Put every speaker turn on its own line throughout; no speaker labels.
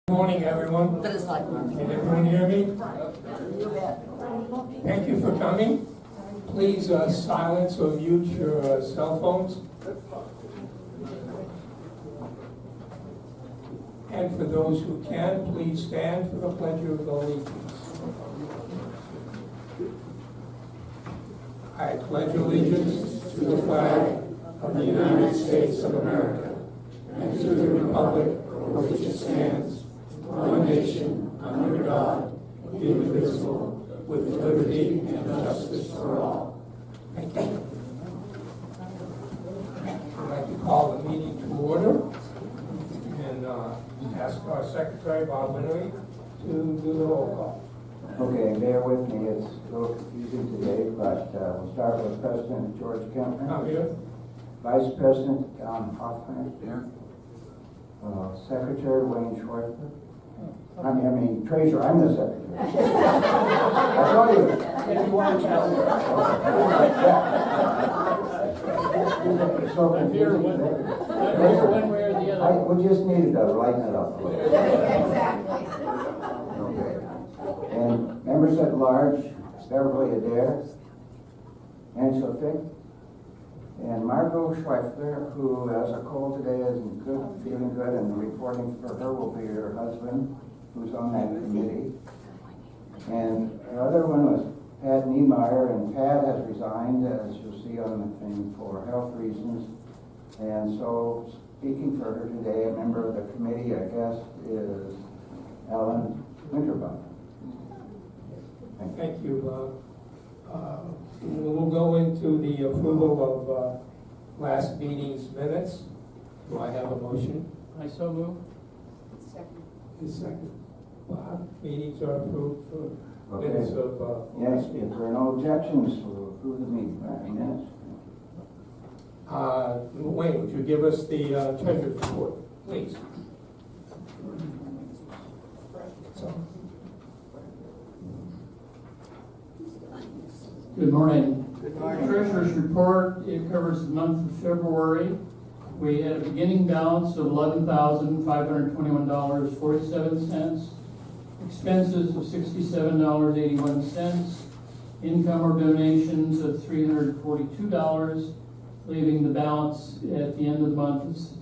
Good morning, everyone.
But it's like,
Can everyone hear me?
you bet.
Thank you for coming. Please silence or mute your cell phones. And for those who can, please stand for the Pledge of Allegiance. I pledge allegiance to the flag of the United States of America and to the republic for which it stands, one nation, under God, indivisible, with liberty and justice for all. Thank you. I'd like to call the meeting to order and ask our Secretary, Bob Winnery, to do the roll call.
Okay, bear with me, it's a little confusing today, but we'll start with President George Kempner.
I'm here.
Vice President Don Hoffman. Here. Secretary Wayne Schwartz. I mean, Treasurer, I'm the Secretary. I told you. If you want to tell me. So
I'm here one way or the other.
We just needed to lighten it up a little.
Exactly.
Okay. And members at large, Beverly Adair, Angela Fick, and Margot Schweifler, who has a cold today, isn't good, feeling good, and reporting for her will be her husband, who's on that committee. And the other one was Pat Niemeyer, and Pat has resigned, as you'll see on the thing, for health reasons. And so, speaking for her today, a member of the committee, I guess, is Ellen Winterbach.
Thank you, Bob. We'll go into the approval of last meeting's minutes. Do I have a motion?
I so move.
Second. Bob, meetings are approved for
Okay.
minutes of
Yes, if there are no objections, we'll approve the meeting. Minutes.
Wayne, would you give us the treasurer's report, please?
Good morning.
Good morning.
Treasurer's report, it covers the month of February. We had a beginning balance of $11,521.47, expenses of $67.81, income or donations of $342, leaving the balance at the end of the month is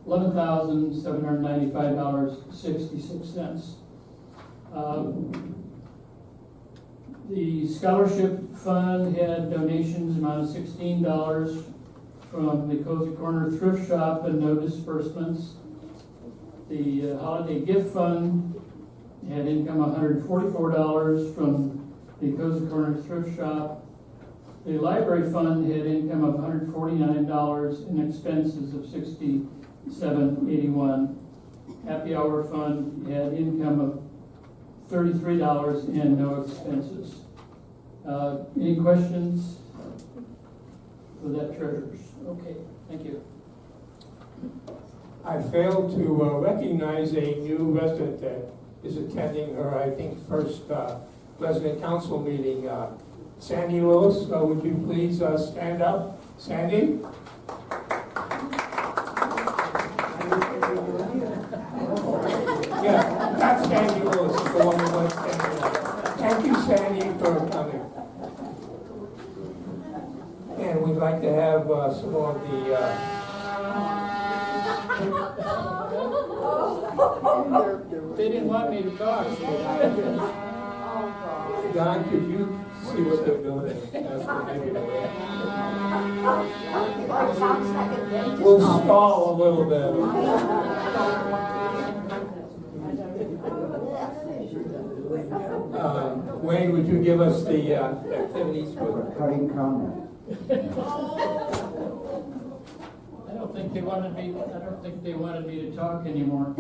$11,795.66. The scholarship fund had donations amount of $16 from the Cozy Corner Thrift Shop and no disbursements. The holiday gift fund had income of $144 from the Cozy Corner Thrift Shop. The library fund had income of $149 and expenses of $67.81. Happy Hour fund had income of $33 and no expenses. Any questions for that, treasurers? Okay, thank you.
I failed to recognize a new resident that is attending her, I think, first resident council meeting. Sandy Lewis, would you please stand up? Sandy? Yeah, that's Sandy Lewis, the one who was standing up. Thank you, Sandy, for coming. And we'd like to have some more of the
They didn't want me to talk.
Don, could you see what they're doing and ask them maybe to leave? We'll stall a little bit. Wayne, would you give us the activities for
Cutting comment.
I don't think they wanted me to talk anymore.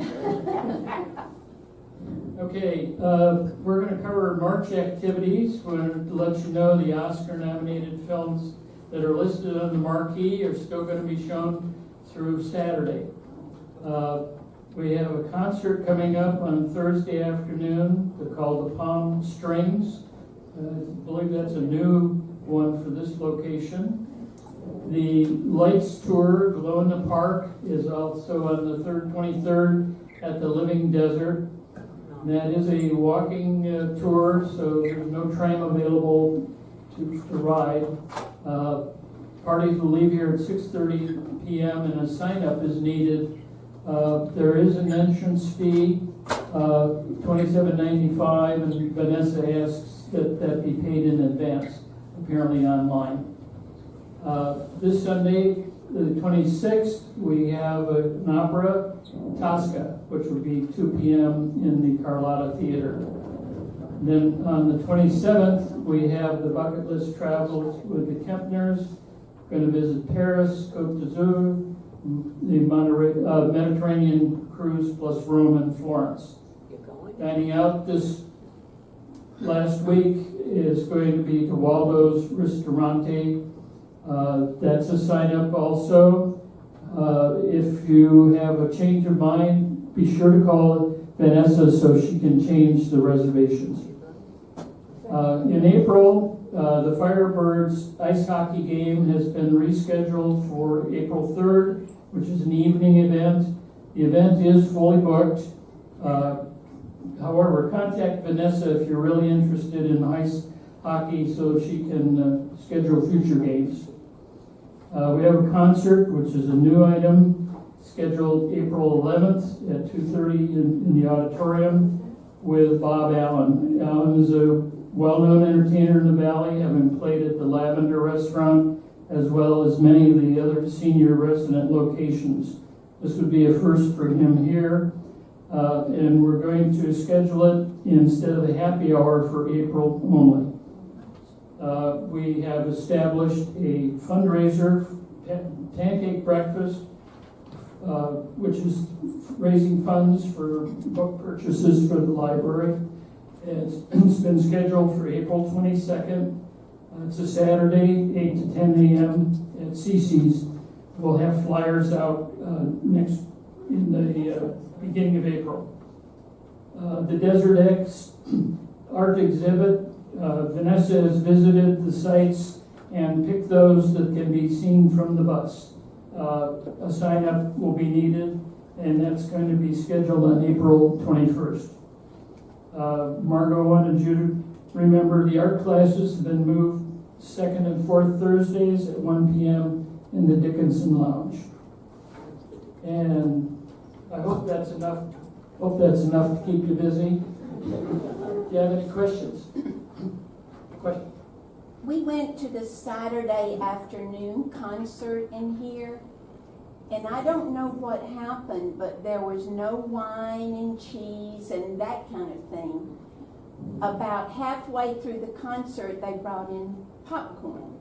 Okay, we're going to cover March activities. We're going to let you know the Oscar-nominated films that are listed on the marquee are still going to be shown through Saturday. We have a concert coming up on Thursday afternoon called the Palm Strings. I believe that's a new one for this location. The Lights Tour, Glow in the Park, is also on the 23rd at the Living Desert. That is a walking tour, so there's no tram available to ride. Parties will leave here at 6:30 p.m. and a sign-up is needed. There is an entrance fee, $27.95, and Vanessa asks that that be paid in advance, apparently online. This Sunday, the 26th, we have an opera, Tosca, which would be 2 p.m. in the Carlotta Theater. Then on the 27th, we have the bucket list travels with the Kempners. Going to visit Paris, Côte d'Azur, the Mediterranean cruise plus Rome and Florence. Dining out this last week is going to be to Waldo's Ristorante. That's a sign up also. If you have a change of mind, be sure to call Vanessa so she can change the reservations. In April, the Firebirds ice hockey game has been rescheduled for April 3rd, which is an evening event. The event is fully booked. However, contact Vanessa if you're really interested in ice hockey so she can schedule future games. We have a concert, which is a new item, scheduled April 11th at 2:30 in the auditorium with Bob Allen. Allen is a well-known entertainer in the Valley, having played at the Lavender Restaurant as well as many of the other senior resident locations. This would be a first for him here, and we're going to schedule it instead of a happy hour for April only. We have established a fundraiser, pancake breakfast, which is raising funds for book purchases for the library. It's been scheduled for April 22nd. It's a Saturday, 8 to 10 a.m. at CC's. We'll have flyers out next in the beginning of April. The Desert X art exhibit. Vanessa has visited the sites and picked those that can be seen from the bus. A sign-up will be needed, and that's going to be scheduled on April 21st. Margot wanted you to remember the art classes have been moved second and fourth Thursdays at 1 p.m. in the Dickinson Lounge. And I hope that's enough. Hope that's enough to keep you busy. Do you have any questions? Question?
We went to the Saturday afternoon concert in here, and I don't know what happened, but there was no wine and cheese and that kind of thing. About halfway through the concert, they brought in popcorn.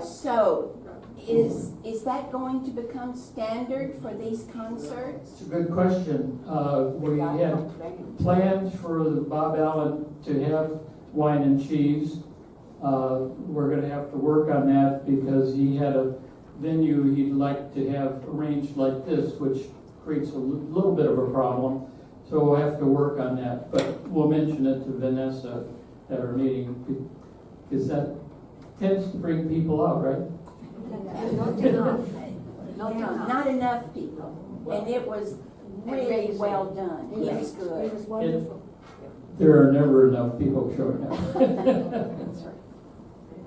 So, is that going to become standard for these concerts?
It's a good question. We had planned for the Bob Allen to have wine and cheese. We're going to have to work on that because he had a venue he'd like to have arranged like this, which creates a little bit of a problem. So we'll have to work on that. But we'll mention it to Vanessa at our meeting because that tends to bring people out, right?
Not enough people, and it was really well done. He was good.
It was wonderful.
There are never enough people showing up.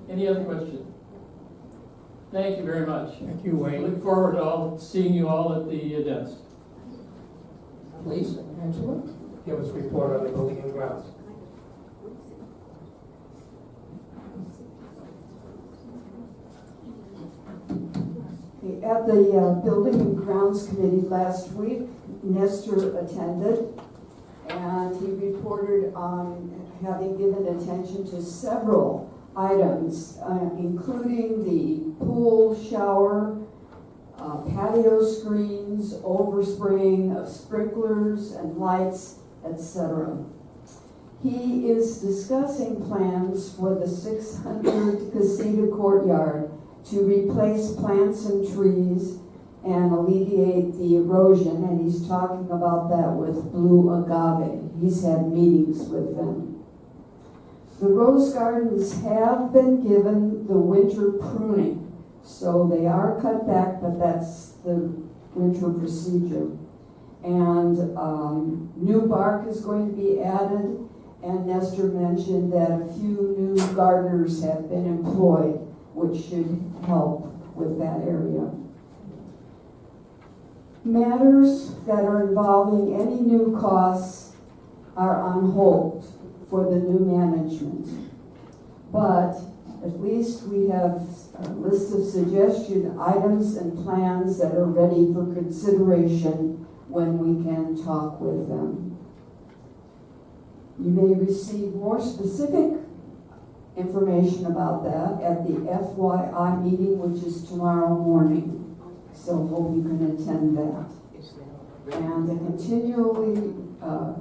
Any other questions? Thank you very much.
Thank you, Wayne.
Look forward to seeing you all at the events.
Please, Angela, give us a report on the building and grounds.
At the Building and Grounds Committee last week, Nestor attended, and he reported on having given attention to several items, including the pool shower, patio screens, overspraying of sprinklers and lights, etc. He is discussing plans for the 600 Casita courtyard to replace plants and trees and alleviate the erosion, and he's talking about that with Blue Agave. He's had meetings with them. The rose gardens have been given the winter pruning, so they are cut back, but that's the winter procedure. And new bark is going to be added, and Nestor mentioned that a few new gardeners have been employed, which should help with that area. Matters that are involving any new costs are on hold for the new management. But at least we have a list of suggestion items and plans that are ready for consideration when we can talk with them. You may receive more specific information about that at the FYI meeting, which is tomorrow morning. So hope you can attend that. And a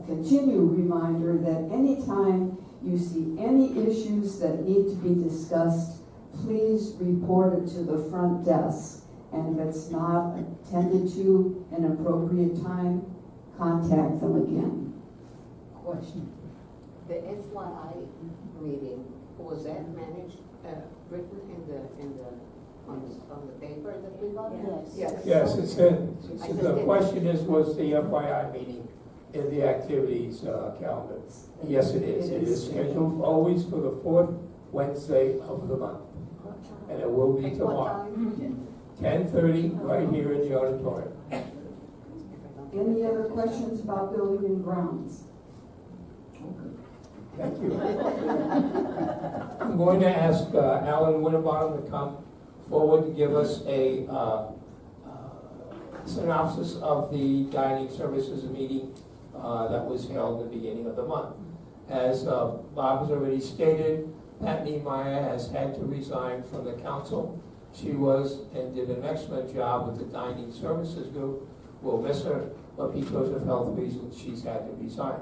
continue reminder that anytime you see any issues that need to be discussed, please report it to the front desk. And if it's not attended to in an appropriate time, contact them again.
Question. The FYI meeting, was that managed, written on the paper that we got?
Yes.
Yes, it's in. The question is, was the FYI meeting in the activities calendar? Yes, it is. It is scheduled always for the fourth Wednesday of the month. And it will be
At what
tomorrow.
time?
10:30, right here in the auditorium.
Any other questions about building and grounds?
Thank you. I'm going to ask Alan Winterbottom to come forward and give us a synopsis of the dining services meeting that was held at the beginning of the month. As Bob has already stated, Pat Niemeyer has had to resign from the council. She was and did an excellent job with the dining services group. We'll miss her, but because of health reasons, she's had to resign.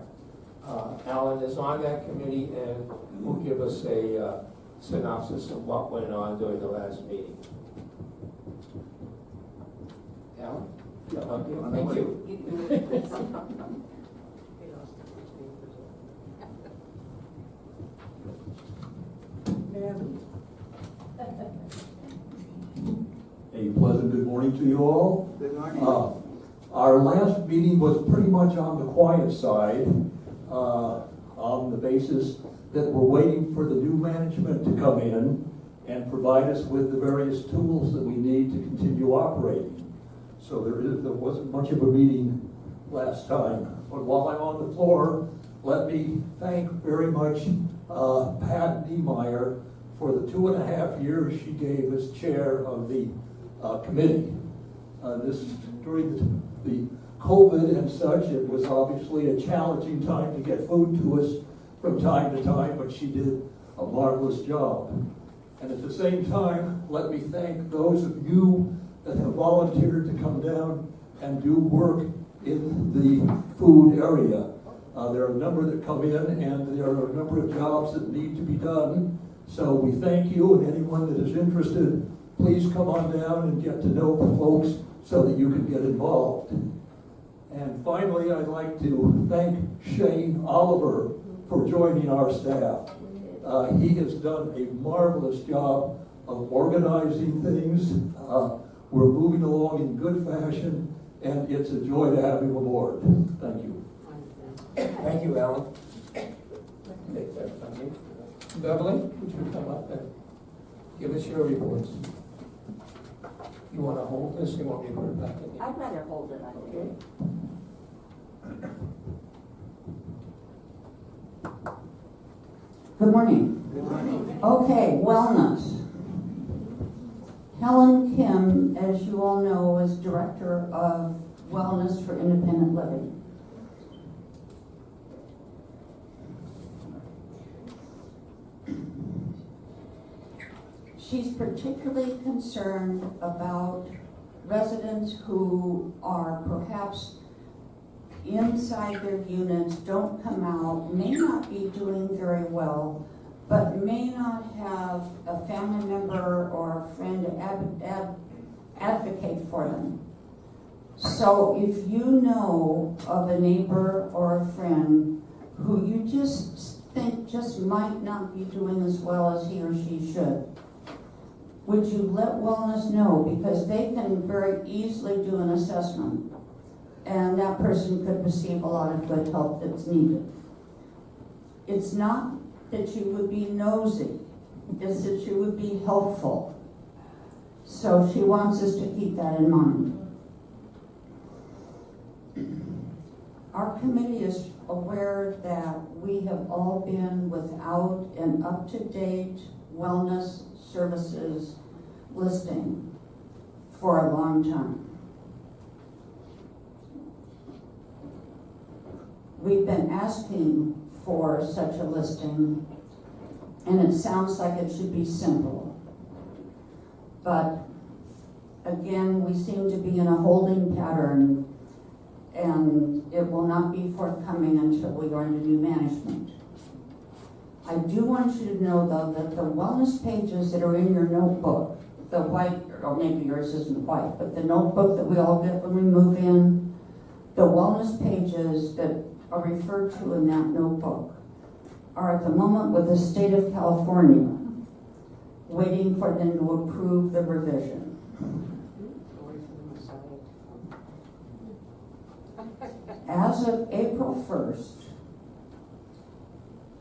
Alan is on that committee and will give us a synopsis of what went on during the last meeting. Alan? Thank you.
A pleasant good morning to you all.
Good morning.
Our last meeting was pretty much on the quiet side, on the basis that we're waiting for the new management to come in and provide us with the various tools that we need to continue operating. So there wasn't much of a meeting last time. But while I'm on the floor, let me thank very much Pat Niemeyer for the 2.5 years she gave as chair of the committee. This during the COVID and such, it was obviously a challenging time to get food to us from time to time, but she did a marvelous job. And at the same time, let me thank those of you that have volunteered to come down and do work in the food area. There are a number that come in, and there are a number of jobs that need to be done. So we thank you, and anyone that is interested, please come on down and get to know the folks so that you can get involved. And finally, I'd like to thank Shane Oliver for joining our staff. He has done a marvelous job of organizing things. We're moving along in good fashion, and it's a joy to have him aboard. Thank you.
Thank you, Alan. Take that from you. Beverly, would you come up and give us your reports? You want to hold this? You want me to put it back in?
I'd rather hold it, I think.
Okay.
Good morning.
Good morning.
Okay, wellness. Helen Kim, as you all know, is Director of Wellness for Independent Living. She's particularly concerned about residents who are perhaps inside their units, don't come out, may not be doing very well, but may not have a family member or a friend to advocate for them. So if you know of a neighbor or a friend who you just think just might not be doing as well as he or she should, would you let wellness know? Because they can very easily do an assessment. and that person could receive a lot of good help that's needed. It's not that you would be nosy, it's that you would be helpful. So she wants us to keep that in mind. Our committee is aware that we have all been without an up-to-date wellness services listing for a long time. We've been asking for such a listing, and it sounds like it should be simple. But again, we seem to be in a holding pattern, and it will not be forthcoming until we go into new management. I do want you to know, though, that the wellness pages that are in your notebook, the white, or maybe yours isn't white, but the notebook that we all get when we move in, the wellness pages that are referred to in that notebook are at the moment with the state of California, waiting for them to approve the revision. As of April 1st,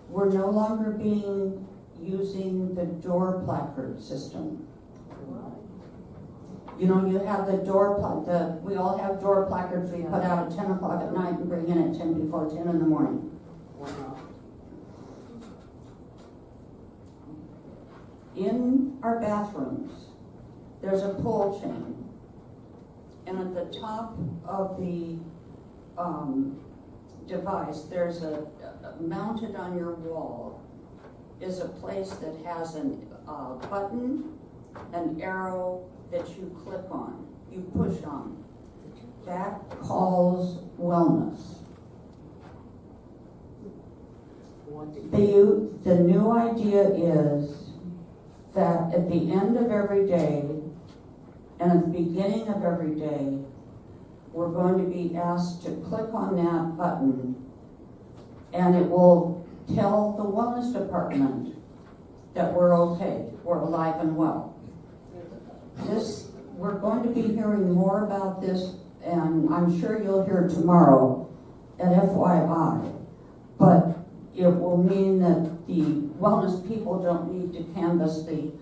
we're no longer using the door placard system. You know, you have the door we all have door placards we put out at 10 o'clock at night and bring in at 10 before 10 in the morning. In our bathrooms, there's a pull chain. And at the top of the device, there's a mounted on your wall is a place that has a button, an arrow that you click on, you push on. That calls wellness. The new idea is that at the end of every day and at the beginning of every day, we're going to be asked to click on that button, and it will tell the wellness department that we're okay, we're alive and well. We're going to be hearing more about this, and I'm sure you'll hear tomorrow at FYI, but it will mean that the wellness people don't need to canvass the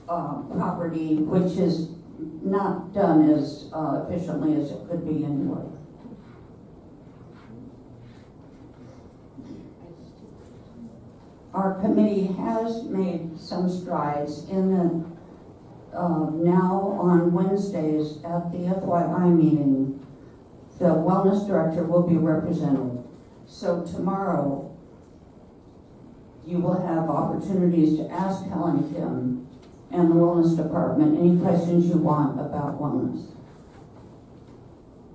property, which is not done as efficiently as it could be anyway. Our committee has made some strides in the now on Wednesdays at the FYI meeting, the wellness director will be represented. So tomorrow, you will have opportunities to ask Helen Kim and the wellness department any questions you want about wellness.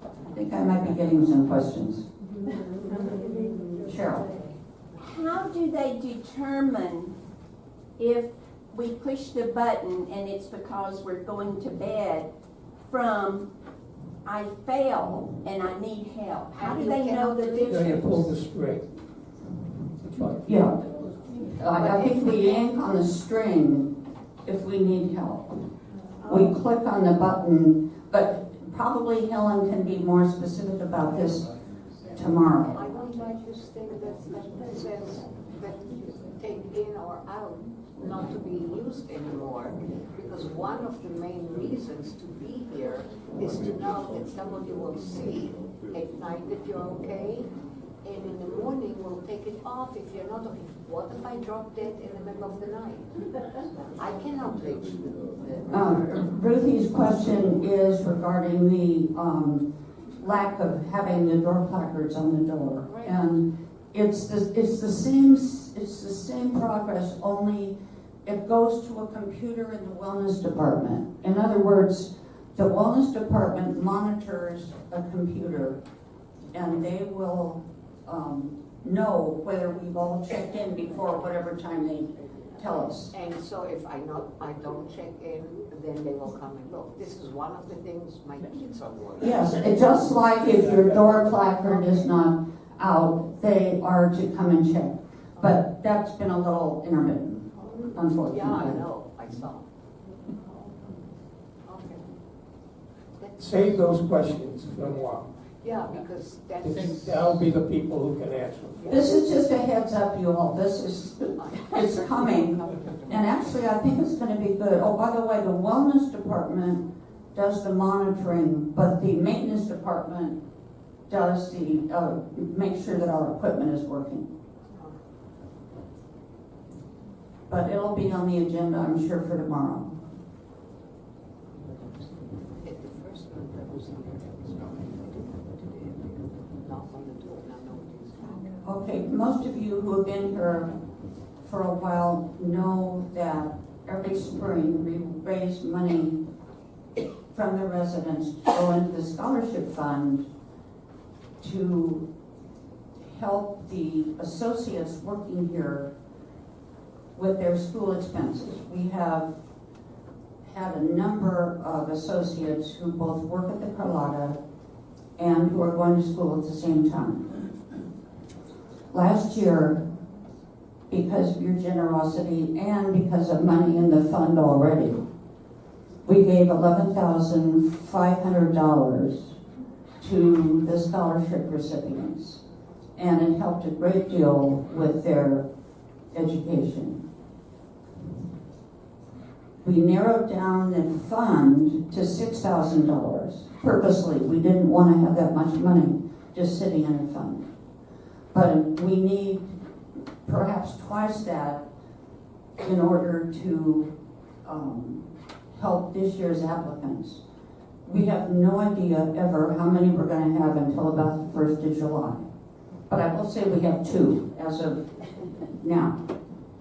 I think I might be getting some questions. Cheryl.
How do they determine if we push the button and it's because we're going to bed from I fail and I need help? How do they know the
You
difference?
pull the string.
Yeah. I think we yank on the string if we need help. We click on the button, but probably Helen can be more specific about this tomorrow.
I don't like this thing that says that take in or out, not to be used anymore, because one of the main reasons to be here is to know that somebody will see at night that you're okay, and in the morning we'll take it off if you're not okay. What if I drop dead in the middle of the night? I cannot reach.
Ruthie's question is regarding the lack of having the door placards on the door,
Right.
and it's the same progress, only it goes to a computer in the wellness department. In other words, the wellness department monitors a computer, and they will know whether we've all checked in before whatever time they tell us.
And so if I don't check in, then they will come and look. This is one of the things my kids are worried.
Yes, and just like if your door placard is not out, they are to come and check. But that's been a little intermittent, unfortunately.
Yeah, I know, I saw. Okay.
Save those questions for a while.
Yeah, because
I think
that's.
that'll be the people who can answer.
This is just a heads up, you all, it's coming, and actually, I think it's gonna be good. Oh, by the way, the wellness department does the monitoring, but the maintenance department does the, make sure that our equipment is working. But it'll be on the agenda, I'm sure, for tomorrow.
At the first one that was here, that was not on the door, now nobody's talking.
Okay, most of you who have been here for a while know that every spring we raise money from the residents to go into the scholarship fund to help the associates working here with their school expenses. We have had a number of associates who both work at the Carlotta and who are going to school at the same time. Last year, because of your generosity and because of money in the fund already, we gave $11,500 to the scholarship recipients, and it helped a great deal with their education. We narrowed down the fund to $6,000 purposely. We didn't want to have that much money just sitting in a fund. But we need perhaps twice that in order to help this year's applicants. We have no idea ever how many we're going to have until about the 1st of July. But I will say we have 2 as of now.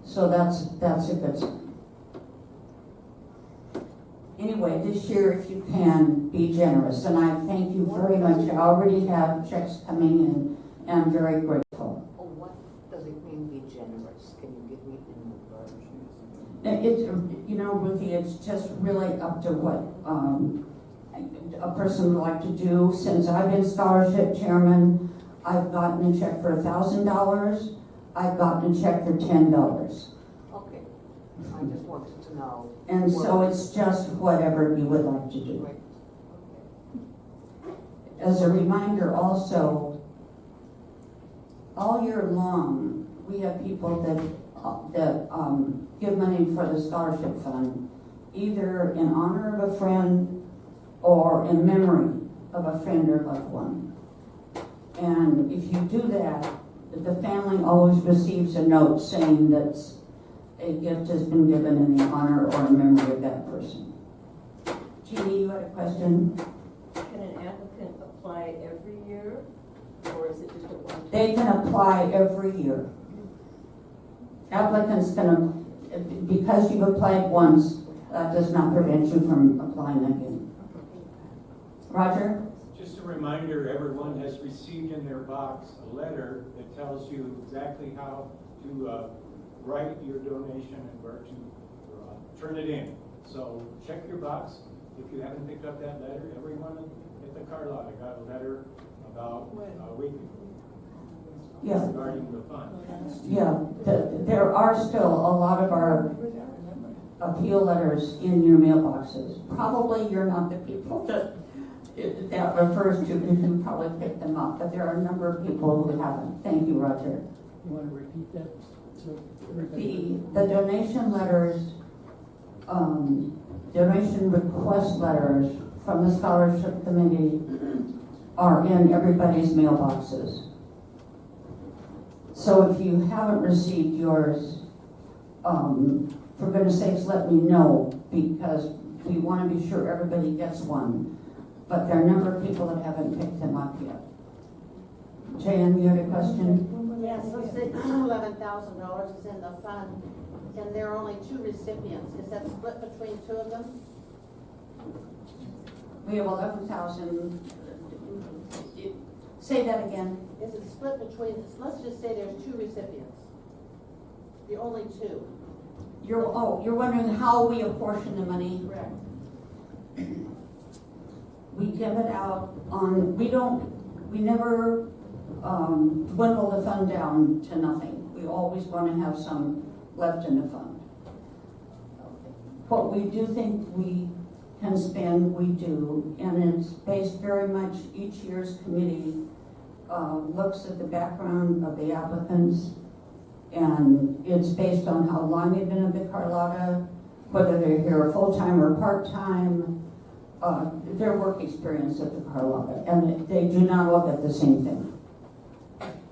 So that's a good sign. Anyway, this year, if you can, be generous. And I thank you very much. I already have checks coming in, and I'm very grateful.
Oh, what does it mean be generous? Can you give me in version?
It's, you know, Ruthie, it's just really up to what a person would like to do. Since I've been scholarship chairman, I've gotten a check for $1,000. I've gotten a check for $10.
Okay, I just wanted to know.
And so it's just whatever you would like to do.
Right.
As a reminder also, all year long, we have people that give money for the scholarship fund, either in honor of a friend or in memory of a friend or loved one. And if you do that, the family always receives a note saying that a gift has been given in the honor or in memory of that person. Jeannie, you had a question?
Can an applicant apply every year, or is it just a one-time?
They can apply every year. Applicants can, because you've applied once, that does not prevent you from applying again. Roger?
Just a reminder, everyone has received in their box a letter that tells you exactly how to write your donation and where to turn it in. So check your box. If you haven't picked up that letter, everyone at the Carlotta got a letter about a week ago
Yeah.
regarding the fund.
Yeah, there are still a lot of our appeal letters in your mailboxes. Probably you're not the people that refers to, because you probably picked them up, but there are a number of people who haven't. Thank you, Roger.
You want to repeat that?
The donation letters, donation request letters from the scholarship committee are in everybody's mailboxes. So if you haven't received yours, for goodness sakes, let me know, because we want to be sure everybody gets one. But there are a number of people that haven't picked them up yet. Jan, you had a question?
Yes, so $11,000 is in the fund, and there are only 2 recipients. Is that split between 2 of them?
We have 11,000. Say that again.
Is it split between, let's just say there's 2 recipients. The only 2.
You're wondering how we apportion the money?
Correct.
We give it out on, we never dwindle the fund down to nothing. We always want to have some left in the fund. What we do think we can spend, we do, and it's based very much, each year's committee looks at the background of the applicants, and it's based on how long they've been at the Carlotta, whether they're here full-time or part-time, their work experience at the Carlotta, and they do not look at the same thing.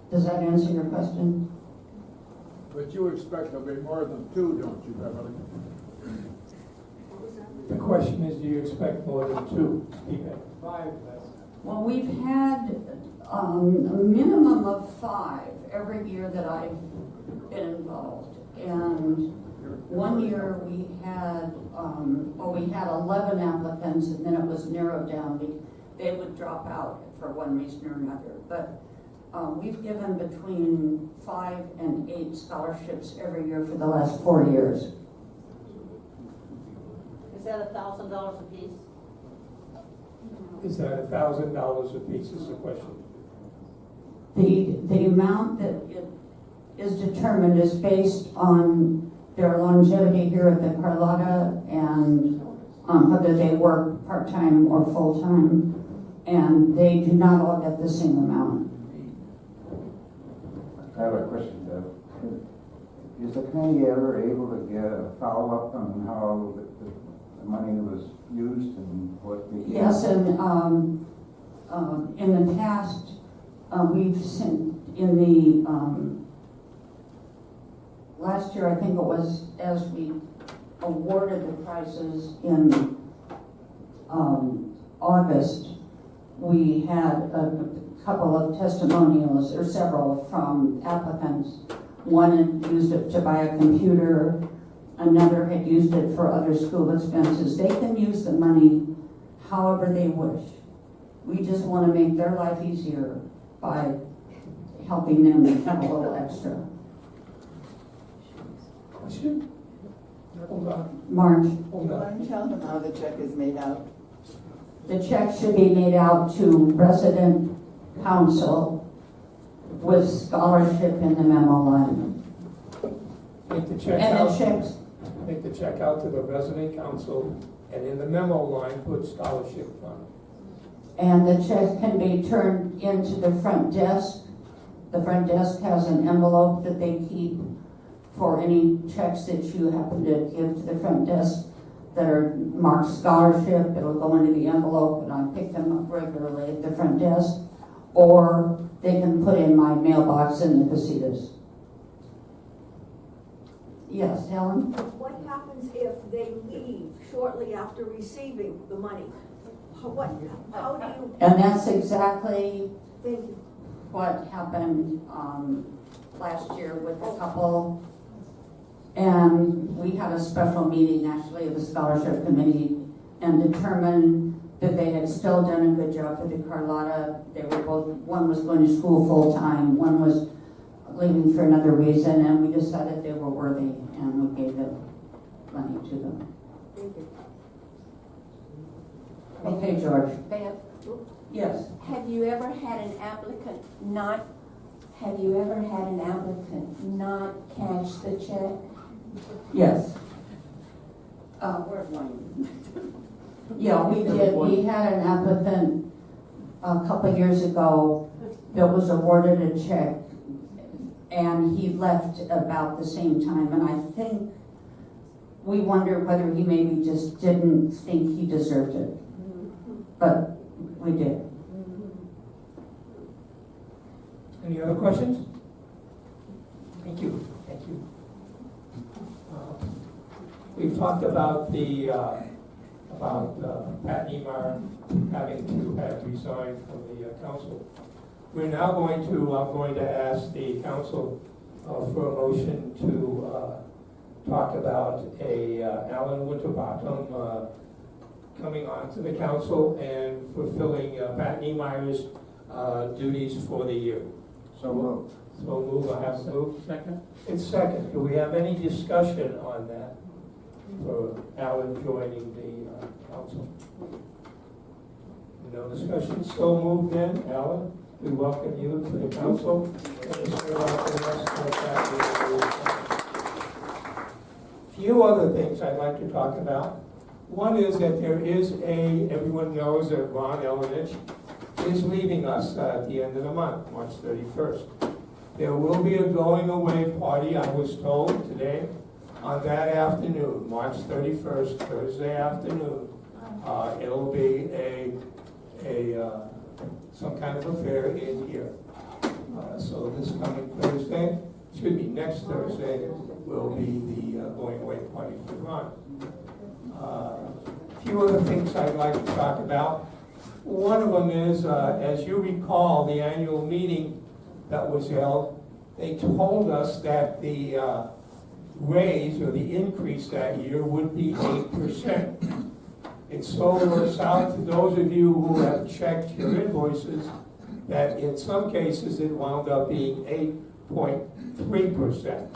Does that answer your question?
But you expect there'll be more than two, don't you, Beverly?
The question is, do you expect more than two people?
5 less.
Well, we've had a minimum of 5 every year that I've been involved. And one year we had, we had 11 applicants, and then it was narrowed down. They would drop out for one reason or another. But we've given between 5 and 8 scholarships every year for the last 4 years.
Is that $1,000 a piece?
Is that $1,000 a piece is the question?
The amount that it is determined is based on their longevity here at the Carlotta and whether they work part-time or full-time, and they do not all get the same amount.
I have a question, Deb. Is the committee ever able to get a follow-up on how the money was used and what became?
Yes, and in the past, we've sent in the last year, I think it was, as we awarded the prizes in August, we had a couple of testimonials, or several, from applicants. One had used it to buy a computer, another had used it for other school expenses. They can use the money however they wish. We just want to make their life easier by helping them have a little extra.
Question? Hold on,
March,
hold on.
Tell them how the check is made out.
the check should be made out to resident council with scholarship in the memo line.
Make the check
And the
out,
checks,
make the check out to the resident council, and in the memo line, put scholarship fund.
and the check can be turned into the front desk. The front desk has an envelope that they keep for any checks that you happen to give to the front desk that are marked scholarship. It'll go into the envelope, and I pick them up regularly at the front desk. Or they can put in my mailbox in the casitas. Yes, Helen?
What happens if they leave shortly after receiving the money? How do you,
And that's exactly
thank you.
what happened last year with a couple. And we had a special meeting actually of the scholarship committee and determined that they had still done a good job for the Carlotta. They were both, one was going to school full-time, one was leaving for another reason, and we decided they were worthy, and we gave the money to them.
Thank you.
Okay, George?
Bev,
Yes.
have you ever had an applicant not cash the check?
Yes. Where's mine? Yeah, we did. We had an applicant a couple of years ago that was awarded a check, and he left about the same time, and I think we wondered whether he maybe just didn't think he deserved it, but we did.
Any other questions? Thank you, thank you. We've talked about Pat Niemeyer having to have resigned from the council. We're now going to ask the council for a motion to talk about Alan Winterbottom coming on to the council and fulfilling Pat Niemeyer's duties for the year.
So moved.
So move, I have moved.
Second?
It's second. Do we have any discussion on that for Alan joining the council? No discussion, so moved then. Alan, we welcome you to the council. And let's go on to the rest of that. Few other things I'd like to talk about. One is that everyone knows that Ron Elenich is leaving us at the end of the month, March 31st. There will be a going away party, I was told today, on that afternoon, March 31st, Thursday afternoon. It'll be some kind of affair in here. So this coming Thursday, next Thursday, will be the going away party for Ron. A few other things I'd like to talk about. One of them is, as you recall, the annual meeting that was held, they told us that the raise or the increase that year would be 8%. It so works out to those of you who have checked your invoices that in some cases it wound up being 8.3%.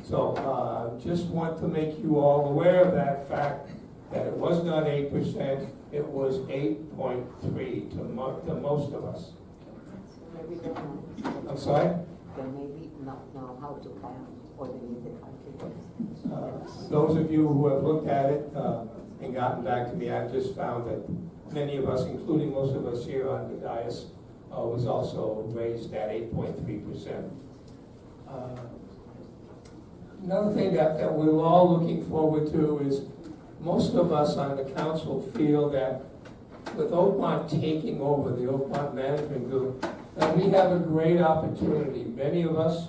So just want to make you all aware of that fact, that it was not 8%, it was 8.3 to most of us.
Maybe they don't.
I'm sorry?
They maybe not know how to count, or they need the calculator.
Those of you who have looked at it and gotten back to me, I've just found that many of us, including most of us here on the dais, was also raised at 8.3%. Another thing that we're all looking forward to is most of us on the council feel that with Oakmont taking over the Oakmont Management Group, that we have a great opportunity. Many of us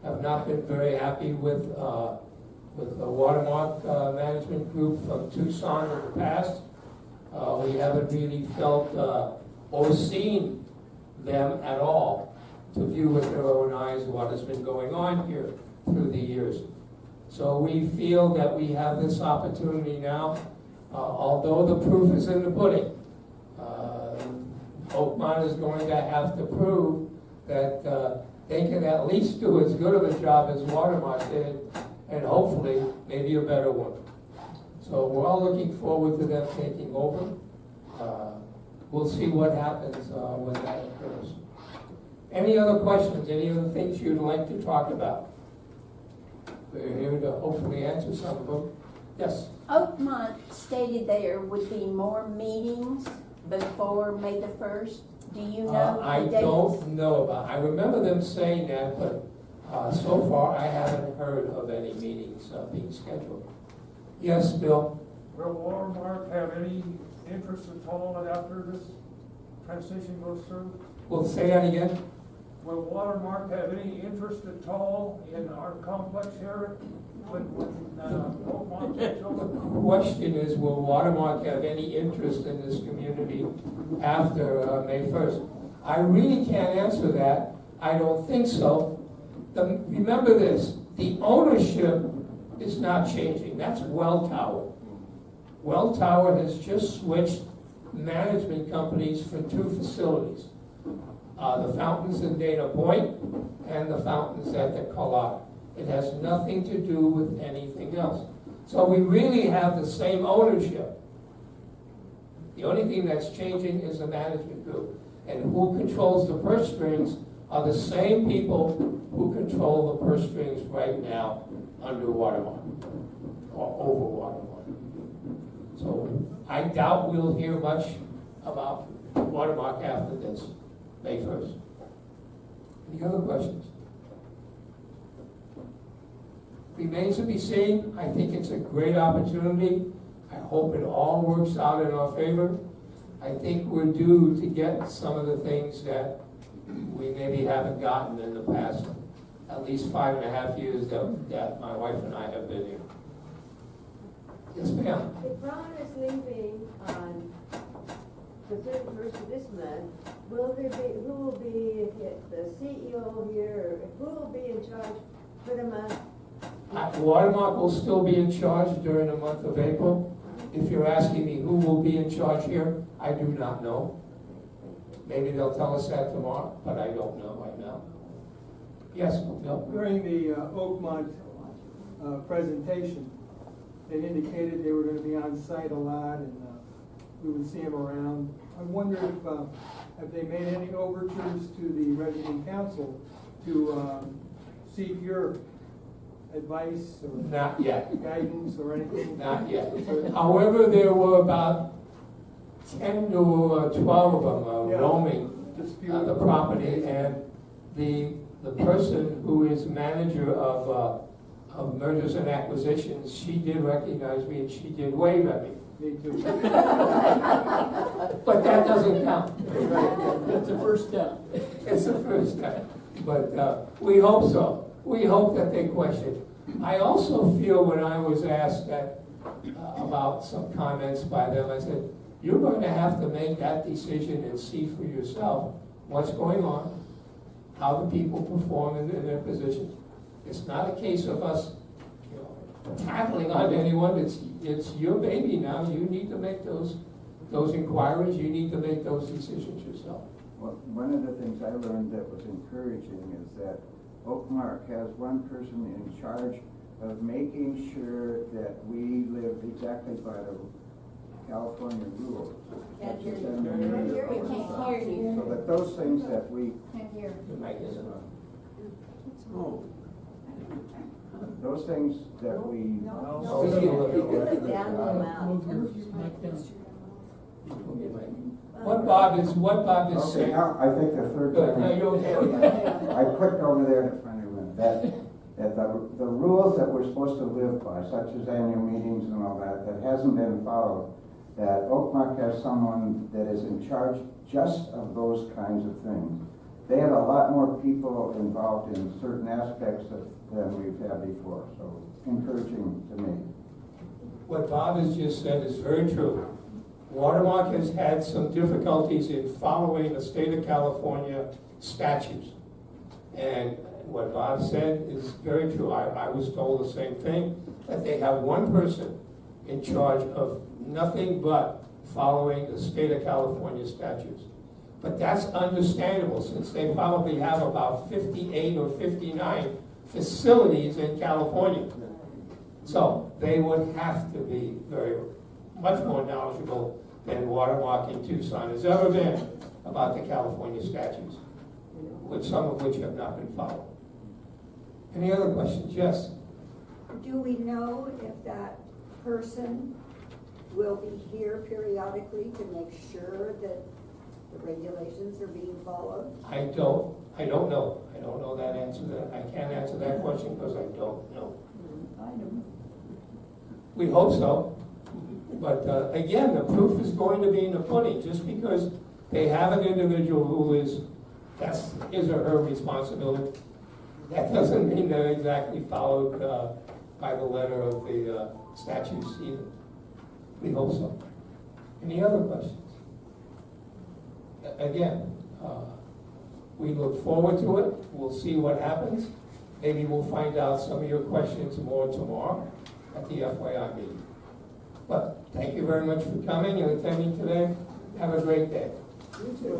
have not been very happy with the Watermark Management Group from Tucson in the past. We haven't really felt or seen them at all to view with their own eyes what has been going on here through the years. So we feel that we have this opportunity now, although the proof is in the pudding. Oakmont is going to have to prove that they can at least do as good of a job as Watermark did, and hopefully maybe a better one. So we're all looking forward to them taking over. We'll see what happens when that occurs. Any other questions? Any other things you'd like to talk about? We're here to hopefully answer some of them. Yes?
Oakmont stated there would be more meetings before May the 1st. Do you know
I
the dates?
don't know about. I remember them saying that, but so far I haven't heard of any meetings being scheduled. Yes, Bill?
Will Watermark have any interest at all after this transition goes through?
Well, say that again.
Will Watermark have any interest at all in our complex here when Oakmont takes over?
The question is, will Watermark have any interest in this community after May 1st? I really can't answer that. I don't think so. Remember this, the ownership is not changing. That's Welltower. Welltower has just switched management companies for 2 facilities. The fountains in Dana Point and the fountains at the Colada. It has nothing to do with anything else. So we really have the same ownership. The only thing that's changing is the management group. And who controls the purse strings are the same people who control the purse strings right now under Watermark or over Watermark. So I doubt we'll hear much about Watermark after this, May 1st. Any other questions? Remains to be seen. I think it's a great opportunity. I hope it all works out in our favor. I think we're due to get some of the things that we maybe haven't gotten in the past, at least 5.5 years that my wife and I have been here. Yes, ma'am.
If Ron is leaving on the 31st of this month, who will be the CEO here, who will be in charge for the month?
Watermark will still be in charge during the month of April. If you're asking me who will be in charge here, I do not know. Maybe they'll tell us that tomorrow, but I don't know right now. Yes, Bill?
During the Oakmont presentation, they indicated they were going to be on site a lot and we would see them around. I wonder if have they made any overtures to the resident council to seek your advice or
Not yet.
guidance or anything?
Not yet. However, there were about 10 to 12 of them
Yeah.
roaming
Dispute.
the property, and the person who is manager of mergers and acquisitions, she did recognize me and she did wave at me.
Me too.
But that doesn't count.
That's the first step.
It's the first step. But we hope so. We hope that they question. I also feel when I was asked that about some comments by them, I said, you're going to have to make that decision and see for yourself what's going on, how the people perform in their positions. It's not a case of us, tattling on anyone. It's your baby now. You need to make those inquiries. You need to make those decisions yourself.
Well, one of the things I learned that was encouraging is that Oakmark has one person in charge of making sure that we live exactly by the California rules.
Can't hear you.
And
We can't hear you.
so that those things that we,
Can't hear.
The mic isn't on.
those things that we.
No, put it down the amount.
Move your mic down.
What Bob is
Okay,
saying.
now, I think the third
Good,
time.
now you're okay.
I clicked over there to finally win. That the rules that we're supposed to live by, such as annual meetings and all that, that hasn't been followed, that Oakmark has someone that is in charge just of those kinds of things. They have a lot more people involved in certain aspects than we've had before, so encouraging to me.
What Bob has just said is very true. Watermark has had some difficulties in following the state of California statutes. And what Bob said is very true. I was told the same thing, that they have one person in charge of nothing but following the state of California statutes. But that's understandable, since they probably have about 58 or 59 facilities in California. So they would have to be much more knowledgeable than Watermark in Tucson has ever been about the California statutes, some of which have not been followed. Any other questions? Yes?
Do we know if that person will be here periodically to make sure that the regulations are being followed?
I don't know. I don't know that answer. I can't answer that question because I don't know. We hope so. But again, the proof is going to be in the pudding. Just because they have an individual who that's his or her responsibility, that doesn't mean they're exactly followed by the letter of the statutes either. We hope so. Any other questions? Again, we look forward to it. We'll see what happens. Maybe we'll find out some of your questions more tomorrow at the FYI meeting. But thank you very much for coming and attending today. Have a great day.
You too.